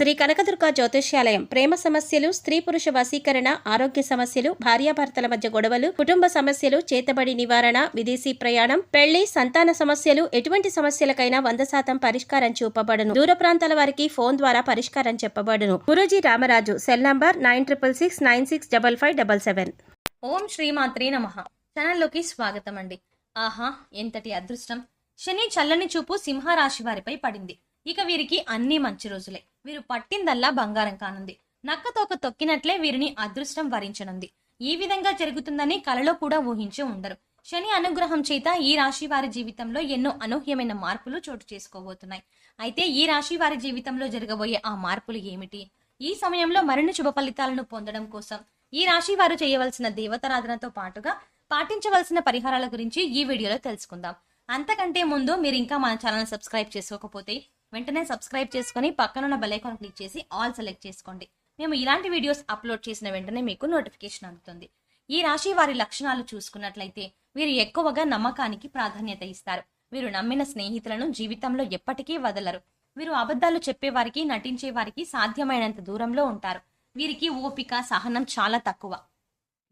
శ్రీ కనకదుర్గ జ్యోతిష్యాలయం ప్రేమ సమస్యలు, స్త్రీ పురుష వశీకరణ, ఆరోగ్య సమస్యలు, భార్యాభర్తల మధ్య గొడవలు, కుటుంబ సమస్యలు, చేతబడి నివారణ, విదేశీ ప్రయాణం, పెళ్లి, సంతాన సమస్యలు, ఎటువంటి సమస్యలకైనా 100% పరిష్కారం చూపబడును. దూర ప్రాంతాల వారికి ఫోన్ ద్వారా పరిష్కారం చెప్పబడును. గురూజీ రామరాజు. Cell number 9666965577. ఓం శ్రీమాత్రే నమః. ఛానల్లోకి స్వాగతం అండి. ఆహా, ఎంతటి అదృష్టం! శని చల్లని చూపు సింహరాశి వారిపై పడింది. ఇక వీరికి అన్ని మంచి రోజులే. వీరు పట్టిందల్లా బంగారం కానుంది. నక్కతోక తొక్కినట్లే వీరిని అదృష్టం వరించనుంది. ఈ విధంగా జరుగుతుందని కలలో కూడా ఊహించి ఉండరు. శని అనుగ్రహం చేత ఈ రాశి వారి జీవితంలో ఎన్నో అనూహ్యమైన మార్పులు చోటు చేసుకోబోతున్నాయి. అయితే ఈ రాశి వారి జీవితంలో జరగబోయే ఆ మార్పులు ఏమిటి? ఈ సమయంలో మరిన్ని శుభ ఫలితాలను పొందడం కోసం ఈ రాశి వారు చేయవలసిన దేవతారాధనతో పాటుగా పాటించవలసిన పరిహారాల గురించి ఈ వీడియోలో తెలుసుకుందాం. అంతకంటే ముందు మీరు ఇంకా మన ఛానల్ సబ్స్క్రైబ్ చేసుకోకపోతే వెంటనే సబ్స్క్రైబ్ చేసుకుని పక్కనున్న బెల్ ఐకాన్ క్లిక్ చేసి ఆల్ సెలెక్ట్ చేసుకోండి. మేము ఇలాంటి వీడియోస్ అప్లోడ్ చేసిన వెంటనే మీకు నోటిఫికేషన్ అందుతుంది. ఈ రాశి వారి లక్షణాలు చూసుకున్నట్లయితే వీరు ఎక్కువగా నమ్మకానికి ప్రాధాన్యత ఇస్తారు. వీరు నమ్మిన స్నేహితులను జీవితంలో ఎప్పటికీ వదలరు. వీరు అబద్ధాలు చెప్పేవారికి, నటించే వారికి సాధ్యమైనంత దూరంలో ఉంటారు. వీరికి ఓపిక, సహనం చాలా తక్కువ.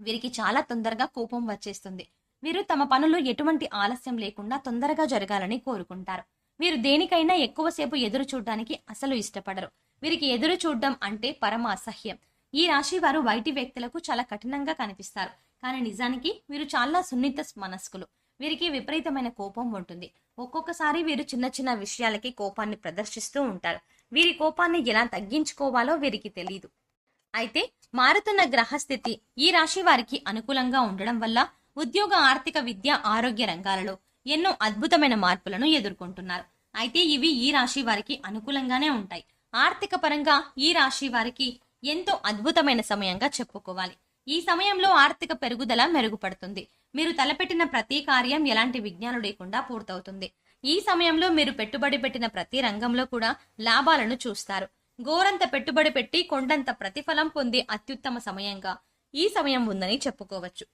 వీరికి చాలా తొందరగా కోపం వచ్చేస్తుంది. వీరు తమ పనులు ఎటువంటి ఆలస్యం లేకుండా తొందరగా జరగాలని కోరుకుంటారు. వీరు దేనికైనా ఎక్కువసేపు ఎదురు చూడడానికి అసలు ఇష్టపడరు. వీరికి ఎదురు చూడడం అంటే పరమ అసహ్యం. ఈ రాశి వారు బయటి వ్యక్తులకు చాలా కఠినంగా కనిపిస్తారు, కానీ నిజానికి వీరు చాలా సున్నిత మనస్కులు. వీరికి విపరీతమైన కోపం ఉంటుంది. ఒక్కొక్కసారి వీరు చిన్న చిన్న విషయాలకి కోపాన్ని ప్రదర్శిస్తూ ఉంటారు. వీరి కోపాన్ని ఎలా తగ్గించుకోవాలో వీరికి తెలియదు. అయితే మారుతున్న గ్రహస్థితి ఈ రాశి వారికి అనుకూలంగా ఉండడం వల్ల ఉద్యోగ, ఆర్థిక, విద్య, ఆరోగ్య రంగాలలో ఎన్నో అద్భుతమైన మార్పులను ఎదుర్కొంటున్నారు. అయితే ఇవి ఈ రాశి వారికి అనుకూలంగానే ఉంటాయి. ఆర్థిక పరంగా ఈ రాశి వారికి ఎంతో అద్భుతమైన సమయంగా చెప్పుకోవాలి. ఈ సమయంలో ఆర్థిక పెరుగుదల మెరుగుపడుతుంది. మీరు తలపెట్టిన ప్రతి కార్యం ఎలాంటి విఘ్నాలు లేకుండా పూర్తవుతుంది. ఈ సమయంలో మీరు పెట్టుబడి పెట్టిన ప్రతి రంగంలో కూడా లాభాలను చూస్తారు. గోరంత పెట్టుబడి పెట్టి కొండంత ప్రతిఫలం పొందే అత్యుత్తమ సమయంగా ఈ సమయం ఉందని చెప్పుకోవచ్చు.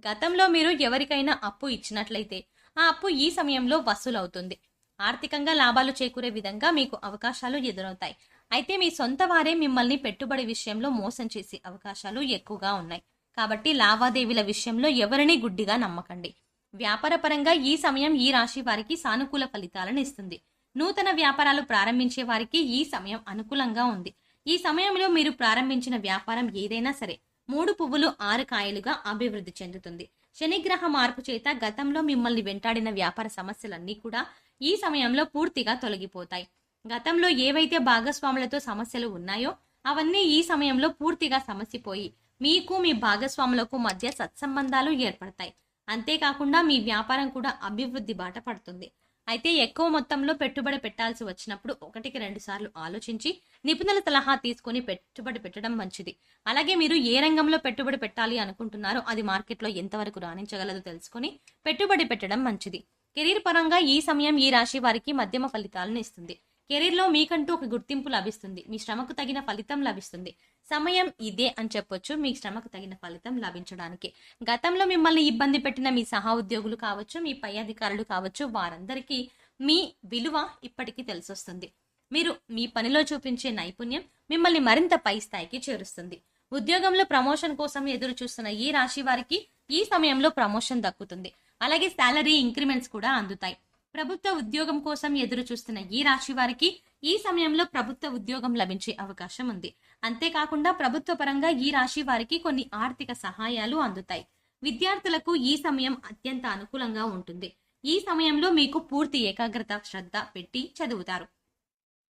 గతంలో మీరు ఎవరికైనా అప్పు ఇచ్చినట్లయితే ఆ అప్పు ఈ సమయంలో వసూలవుతుంది. ఆర్థికంగా లాభాలు చేకూరే విధంగా మీకు అవకాశాలు ఎదురవుతాయి. అయితే మీ సొంత వారే మిమ్మల్ని పెట్టుబడి విషయంలో మోసం చేసే అవకాశాలు ఎక్కువగా ఉన్నాయి. కాబట్టి లావాదేవీల విషయంలో ఎవరిని గుడ్డిగా నమ్మకండి. వ్యాపార పరంగా ఈ సమయం ఈ రాశి వారికి సానుకూల ఫలితాలను ఇస్తుంది. నూతన వ్యాపారాలు ప్రారంభించే వారికి ఈ సమయం అనుకూలంగా ఉంది. ఈ సమయంలో మీరు ప్రారంభించిన వ్యాపారం ఏదైనా సరే 3 పువ్వులు 6 కాయలుగా అభివృద్ధి చెందుతుంది. శనిగ్రహ మార్పు చేత గతంలో మిమ్మల్ని వెంటాడిన వ్యాపార సమస్యలన్నీ కూడా ఈ సమయంలో పూర్తిగా తొలగిపోతాయి. గతంలో ఏవైతే భాగస్వాములతో సమస్యలు ఉన్నాయో అవన్నీ ఈ సమయంలో పూర్తిగా సమసిపోయి మీకు, మీ భాగస్వాములకు మధ్య సత్సంబంధాలు ఏర్పడతాయి. అంతేకాకుండా మీ వ్యాపారం కూడా అభివృద్ధి బాట పడుతుంది. అయితే ఎక్కువ మొత్తంలో పెట్టుబడి పెట్టాల్సి వచ్చినప్పుడు 1కి 2 సార్లు ఆలోచించి నిపుణుల సలహా తీసుకుని పెట్టుబడి పెట్టడం మంచిది. అలాగే మీరు ఏ రంగంలో పెట్టుబడి పెట్టాలి అనుకుంటున్నారో అది మార్కెట్లో ఎంతవరకు రాణించగలదో తెలుసుకుని పెట్టుబడి పెట్టడం మంచిది. కెరీర్ పరంగా ఈ సమయం ఈ రాశి వారికి మధ్యమ ఫలితాలను ఇస్తుంది. కెరీర్లో మీకంటూ ఒక గుర్తింపు లభిస్తుంది. మీ శ్రమకు తగిన ఫలితం లభిస్తుంది. సమయం ఇదే అని చెప్పొచ్చు మీ శ్రమకు తగిన ఫలితం లభించడానికి. గతంలో మిమ్మల్ని ఇబ్బంది పెట్టిన మీ సహా ఉద్యోగులు కావచ్చు, మీ పై అధికారులు కావచ్చు, వారందరికీ మీ విలువ ఇప్పటికీ తెలిసొస్తుంది. మీరు మీ పనిలో చూపించే నైపుణ్యం మిమ్మల్ని మరింత పై స్థాయికి చేరుస్తుంది. ఉద్యోగంలో ప్రమోషన్ కోసం ఎదురు చూస్తున్న ఈ రాశి వారికి ఈ సమయంలో ప్రమోషన్ దక్కుతుంది. అలాగే శాలరీ ఇంక్రిమెంట్స్ కూడా అందుతాయి. ప్రభుత్వ ఉద్యోగం కోసం ఎదురు చూస్తున్న ఈ రాశి వారికి ఈ సమయంలో ప్రభుత్వ ఉద్యోగం లభించే అవకాశం ఉంది. అంతేకాకుండా ప్రభుత్వ పరంగా ఈ రాశి వారికి కొన్ని ఆర్థిక సహాయాలు అందుతాయి. విద్యార్థులకు ఈ సమయం అత్యంత అనుకూలంగా ఉంటుంది. ఈ సమయంలో మీకు పూర్తి ఏకాగ్రత, శ్రద్ధ పెట్టి చదువుతారు.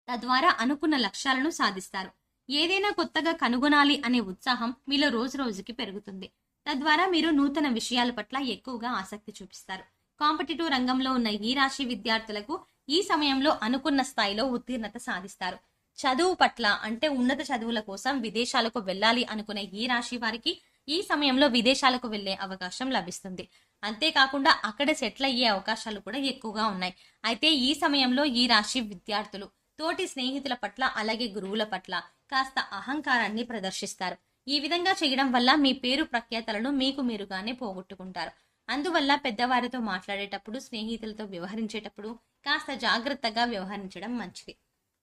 తద్వారా అనుకున్న లక్ష్యాలను సాధిస్తారు. ఏదైనా కొత్తగా కనుగొనాలి అనే ఉత్సాహం మీలో రోజు రోజుకి పెరుగుతుంది. తద్వారా మీరు నూతన విషయాల పట్ల ఎక్కువగా ఆసక్తి చూపిస్తారు. కాంపిటేటివ్ రంగంలో ఉన్న ఈ రాశి విద్యార్థులకు ఈ సమయంలో అనుకున్న స్థాయిలో ఉత్తీర్ణత సాధిస్తారు. చదువు పట్ల అంటే ఉన్నత చదువుల కోసం విదేశాలకు వెళ్ళాలి అనుకునే ఈ రాశి వారికి ఈ సమయంలో విదేశాలకు వెళ్లే అవకాశం లభిస్తుంది. అంతేకాకుండా అక్కడే సెటిల్ అయ్యే అవకాశాలు కూడా ఎక్కువగా ఉన్నాయి. అయితే ఈ సమయంలో ఈ రాశి విద్యార్థులు తోటి స్నేహితుల పట్ల, అలాగే గురువుల పట్ల కాస్త అహంకారాన్ని ప్రదర్శిస్తారు. ఈ విధంగా చేయడం వల్ల మీ పేరు ప్రఖ్యాతలను మీకు మీరుగానే పోగొట్టుకుంటారు. అందువల్ల పెద్దవారితో మాట్లాడేటప్పుడు, స్నేహితులతో వ్యవహరించేటప్పుడు కాస్త జాగ్రత్తగా వ్యవహరించడం మంచిది.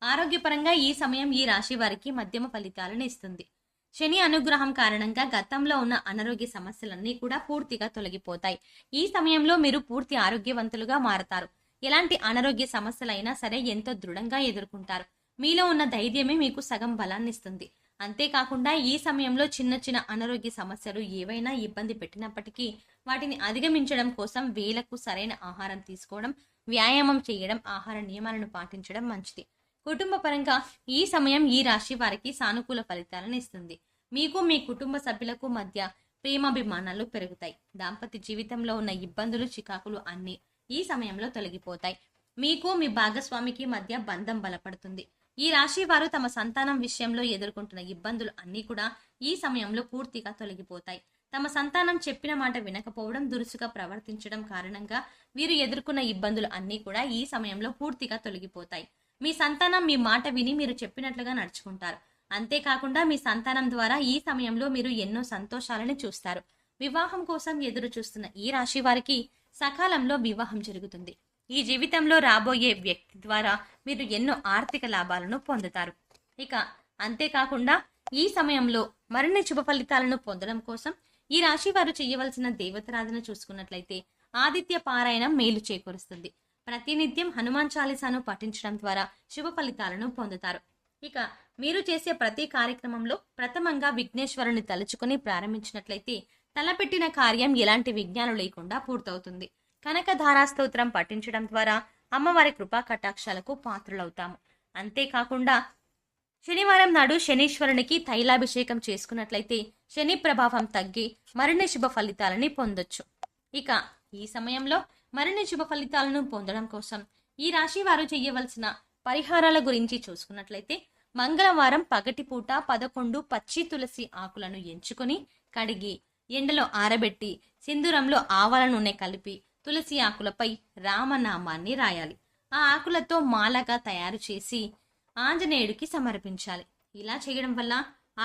ఆరోగ్యపరంగా ఈ సమయం ఈ రాశి వారికి మధ్యమ ఫలితాలను ఇస్తుంది. శని అనుగ్రహం కారణంగా గతంలో ఉన్న అనారోగ్య సమస్యలన్నీ కూడా పూర్తిగా తొలగిపోతాయి. ఈ సమయంలో మీరు పూర్తి ఆరోగ్యవంతులుగా మారతారు. ఎలాంటి అనారోగ్య సమస్యలైనా సరే ఎంతో దృఢంగా ఎదుర్కొంటారు. మీలో ఉన్న ధైర్యమే మీకు సగం బలాన్ని ఇస్తుంది. అంతేకాకుండా ఈ సమయంలో చిన్న చిన్న అనారోగ్య సమస్యలు ఏవైనా ఇబ్బంది పెట్టినప్పటికీ వాటిని అధిగమించడం కోసం వేళకు సరైన ఆహారం తీసుకోవడం, వ్యాయామం చేయడం, ఆహార నియమాలను పాటించడం మంచిది. కుటుంబ పరంగా ఈ సమయం ఈ రాశి వారికి సానుకూల ఫలితాలను ఇస్తుంది. మీకు మీ కుటుంబ సభ్యులకు మధ్య ప్రేమాభిమానాలు పెరుగుతాయి. దాంపత్య జీవితంలో ఉన్న ఇబ్బందులు, చికాకులు అన్నీ ఈ సమయంలో తొలగిపోతాయి. మీకు మీ భాగస్వామికి మధ్య బంధం బలపడుతుంది. ఈ రాశి వారు తమ సంతానం విషయంలో ఎదుర్కొంటున్న ఇబ్బందులు అన్నీ కూడా ఈ సమయంలో పూర్తిగా తొలగిపోతాయి. తమ సంతానం చెప్పిన మాట వినకపోవడం, దురుసుగా ప్రవర్తించడం కారణంగా వీరు ఎదుర్కొన్న ఇబ్బందులు అన్నీ కూడా ఈ సమయంలో పూర్తిగా తొలగిపోతాయి. మీ సంతానం మీ మాట విని మీరు చెప్పినట్లుగా నడుచుకుంటారు. అంతేకాకుండా మీ సంతానం ద్వారా ఈ సమయంలో మీరు ఎన్నో సంతోషాలను చూస్తారు. వివాహం కోసం ఎదురు చూస్తున్న ఈ రాశి వారికి సకాలంలో వివాహం జరుగుతుంది. ఈ జీవితంలో రాబోయే వ్యక్తి ద్వారా మీరు ఎన్నో ఆర్థిక లాభాలను పొందుతారు. ఇక అంతేకాకుండా ఈ సమయంలో మరిన్ని శుభ ఫలితాలను పొందడం కోసం ఈ రాశి వారు చేయవలసిన దేవతారాధన చూసుకున్నట్లయితే ఆదిత్య పారాయణం మేలు చేకూరుస్తుంది. ప్రతినిత్యం హనుమాన్ చాలీసాను పఠించడం ద్వారా శుభ ఫలితాలను పొందుతారు. ఇక మీరు చేసే ప్రతి కార్యక్రమంలో ప్రథమంగా విఘ్నేశ్వరుని తలుచుకుని ప్రారంభించినట్లయితే తలపెట్టిన కార్యం ఎలాంటి విఘ్నాలు లేకుండా పూర్తవుతుంది. కనకధారా స్తోత్రం పఠించడం ద్వారా అమ్మవారి కృపా కటాక్షాలకు పాత్రులవుతాము. అంతేకాకుండా శనివారం నాడు శనీశ్వరునికి తైలాభిషేకం చేసుకున్నట్లయితే శని ప్రభావం తగ్గి మరిన్ని శుభ ఫలితాలని పొందొచ్చు. ఇక ఈ సమయంలో మరిన్ని శుభ ఫలితాలను పొందడం కోసం ఈ రాశి వారు చేయవలసిన పరిహారాల గురించి చూసుకున్నట్లయితే మంగళవారం పగటిపూట 11 పచ్చి తులసి ఆకులను ఎంచుకొని కడిగి ఎండలో ఆరబెట్టి సింధూరంలో ఆవాల నూనె కలిపి తులసి ఆకులపై రామనామాన్ని రాయాలి. ఆ ఆకులతో మాలగా తయారు చేసి ఆంజనేయుడికి సమర్పించాలి. ఇలా చేయడం వల్ల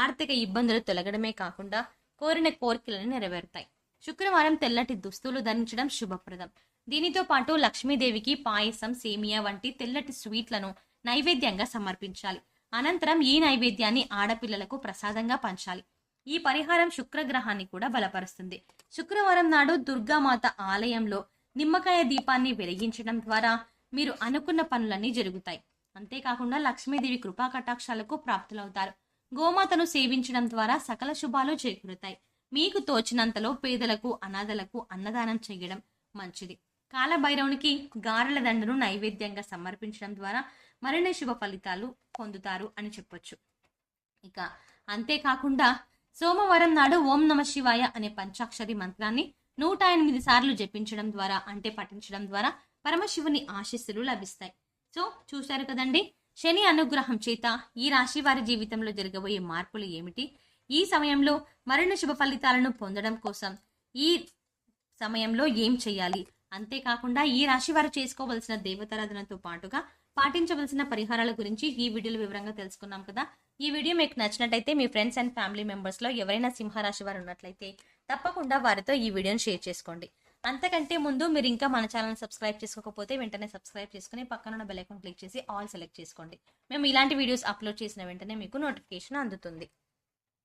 ఆర్థిక ఇబ్బందులు తొలగడమే కాకుండా కోరిన కోరికలను నెరవేరుతాయి. శుక్రవారం తెల్లటి దుస్తులు ధరించడం శుభప్రదం. దీనితో పాటు లక్ష్మీదేవికి పాయసం, సేమియా వంటి తెల్లటి స్వీట్లను నైవేద్యంగా సమర్పించాలి. అనంతరం ఈ నైవేద్యాన్ని ఆడపిల్లలకు ప్రసాదంగా పంచాలి. ఈ పరిహారం శుక్రగ్రహాన్ని కూడా బలపరుస్తుంది. శుక్రవారం నాడు దుర్గామాత ఆలయంలో నిమ్మకాయ దీపాన్ని వెలిగించడం ద్వారా మీరు అనుకున్న పనులన్నీ జరుగుతాయి. అంతేకాకుండా లక్ష్మీదేవి కృపా కటాక్షాలకు ప్రాప్తులవుతారు. గోమాతను సేవించడం ద్వారా సకల శుభాలు చేకూరుతాయి. మీకు తోచినంతలో పేదలకు, అనాథలకు అన్నదానం చేయడం మంచిది. కాలభైరవునికి గారెల దండను నైవేద్యంగా సమర్పించడం ద్వారా మరిన్ని శుభ ఫలితాలు పొందుతారు అని చెప్పొచ్చు. ఇక అంతేకాకుండా సోమవారం నాడు ఓం నమ శివాయ అనే పంచాక్షరి మంత్రాన్ని 108 సార్లు జపించడం ద్వారా అంటే పఠించడం ద్వారా పరమశివుని ఆశీస్సులు లభిస్తాయి. సో చూశారు కదండి, శని అనుగ్రహం చేత ఈ రాశి వారి జీవితంలో జరగబోయే మార్పులు ఏమిటి, ఈ సమయంలో మరిన్ని శుభ ఫలితాలను పొందడం కోసం ఈ సమయంలో ఏం చేయాలి, అంతేకాకుండా ఈ రాశి వారు చేసుకోవలసిన దేవతారాధనతో పాటుగా పాటించవలసిన పరిహారాల గురించి ఈ వీడియోలో వివరంగా తెలుసుకున్నాం కదా. ఈ వీడియో మీకు నచ్చినట్టయితే మీ ఫ్రెండ్స్ అండ్ ఫ్యామిలీ మెంబర్స్ లో ఎవరైనా సింహరాశి వారు ఉన్నట్లయితే తప్పకుండా వారితో ఈ వీడియోని షేర్ చేసుకోండి. అంతకంటే ముందు మీరు ఇంకా మన ఛానల్ సబ్స్క్రైబ్ చేసుకోకపోతే వెంటనే సబ్స్క్రైబ్ చేసుకుని పక్కన ఉన్న బెల్ ఐకాన్ క్లిక్ చేసి ఆల్ సెలెక్ట్ చేసుకోండి. మేము ఇలాంటి వీడియోస్ అప్లోడ్ చేసిన వెంటనే మీకు నోటిఫికేషన్ అందుతుంది.